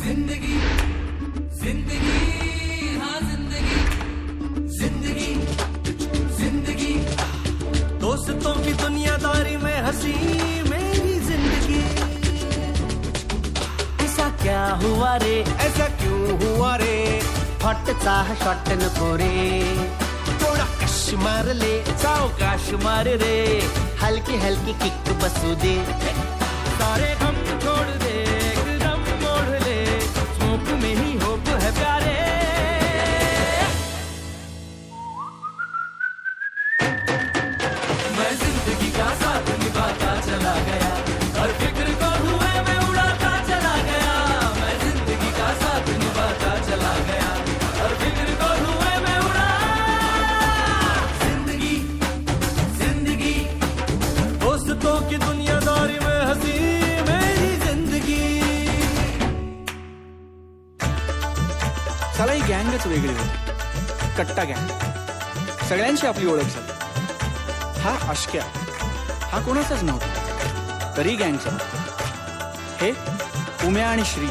जिंदगी जिंदगी हाँ जिंदगी जिंदगी जिंदगी दोस्तों की दुनियादारी में हंसी मेरी जिंदगी। ऐसा क्या हुआ रे, ऐसा क्यों हुआ रे, हॉटचा शॉट नको रे, थोडा कश मार ले, सावकाश मार रे, हलकी हलकी किक बसू दे, सारे गम छोड़ दे, एकदम मोड़ ले, स्मोक में ही होप है प्यारे। मैं जिंदगी का साथ निभाता चला गया, हर फिक्र को धुएं में उड़ाता चला गया। मैं जिंदगी का साथ निभाता चला गया, हर फिक्र को धुएं में उड़ा। जिंदगी जिंदगी दोस्तों की दुनियादारी में हंसी मेरी जिंदगी। साला ही गँगच वेगळी होती, कट्टा गँग, सगळ्यांची आपली ओळख झाली. हा आशक्या, हा कोणाचाच नव्हता, तरी गँगचा होता. हे उम्या आणि श्री,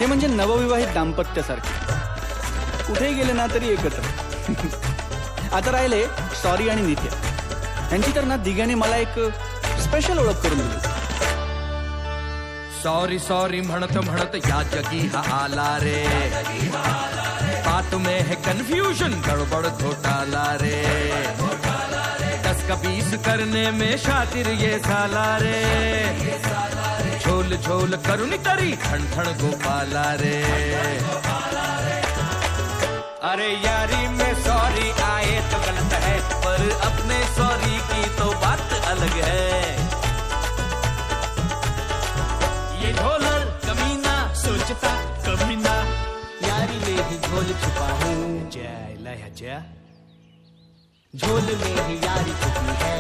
हे म्हणजे नवविवाहित दाम्पत्यासारखे, कुठेही गेले ना तरी एकत्र. आता राहिले सॉरी आणि नित्या, यांची तर ना दिघ्याने मला एक स्पेशल ओळख करून दिली. सॉरी सॉरी म्हणत म्हणत या जगी हा आला रे, बात में है कंफ्यूजन, गड़बड़ घोटाला रे, 10 का 20 करने में शातिर ये साला रे, झोल झोल करुणी तरी ठण ठण गोपाला रे. अरे यारी में सॉरी आए तो गलत है, पर अपने सॉरी की तो बात अलग है. ये ढोलर कमीना सोचता कभी ना, यारी में ही झोल छुपा हूँ, जय लहजा झोल में ही यारी छुपी है.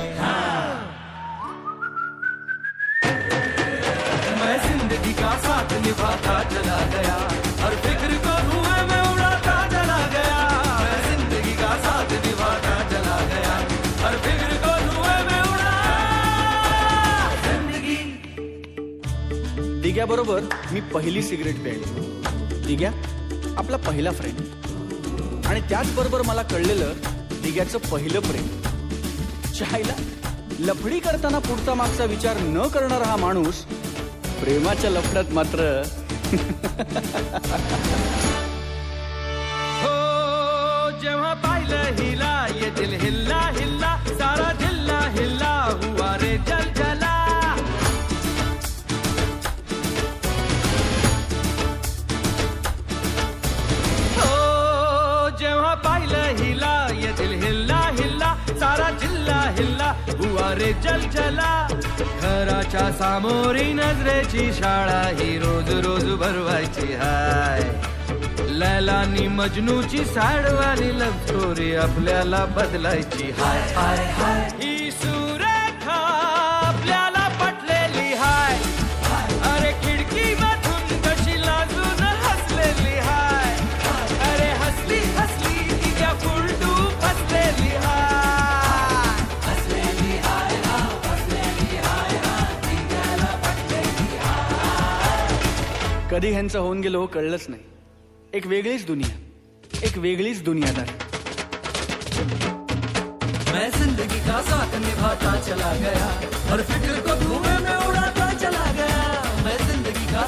मैं जिंदगी का साथ निभाता चला गया, हर फिक्र को धुएं में उड़ाता चला गया. मैं जिंदगी का साथ निभाता चला गया, हर फिक्र को धुएं में उड़ा. जिंदगी दिघ्या बरोबर मी पहिली सिगरेट प्यायली. दिघ्या आपला पहिला फ्रेंड, आणि त्याचबरोबर मला कळलेलं दिघ्याचं पहिलं प्रेम. चायला लफडी करताना पुढचा मागचा विचार न करणारा हा माणूस प्रेमाच्या लफड्यात मात्र हो जेव्हा पाहिलं हिला, ये दिल हिल्ला हिल्ला, सारा जिल्हा हिल्ला हुआ रे जल जला. हो जेव्हा पाहिलं हिला, ये दिल हिल्ला हिल्ला, सारा जिल्हा हिल्ला हुआ रे जल जला. घराच्या सामोरी नजरेची शाळा ही रोज रोज भरवायची हाय. लैलानी मजनूची सॅडवाली लव्ह स्टोरी आपल्याला बदलायची हाय हाय हाय. ही सुरेखा आपल्याला पटलेली हाय, अरे खिडकी मधून कशी लाजून हसलेली हाय. अरे हसली हसली तिच्या फुलटू फसलेली हाय. कधी ह्यांचं होऊन गेलो कळलंच नाही. एक वेगळीच दुनिया, एक वेगळीच दुनियादारी. मैं जिंदगी का साथ निभाता चला गया, हर फिक्र को धुएं में उड़ाता चला गया. मैं जिंदगी का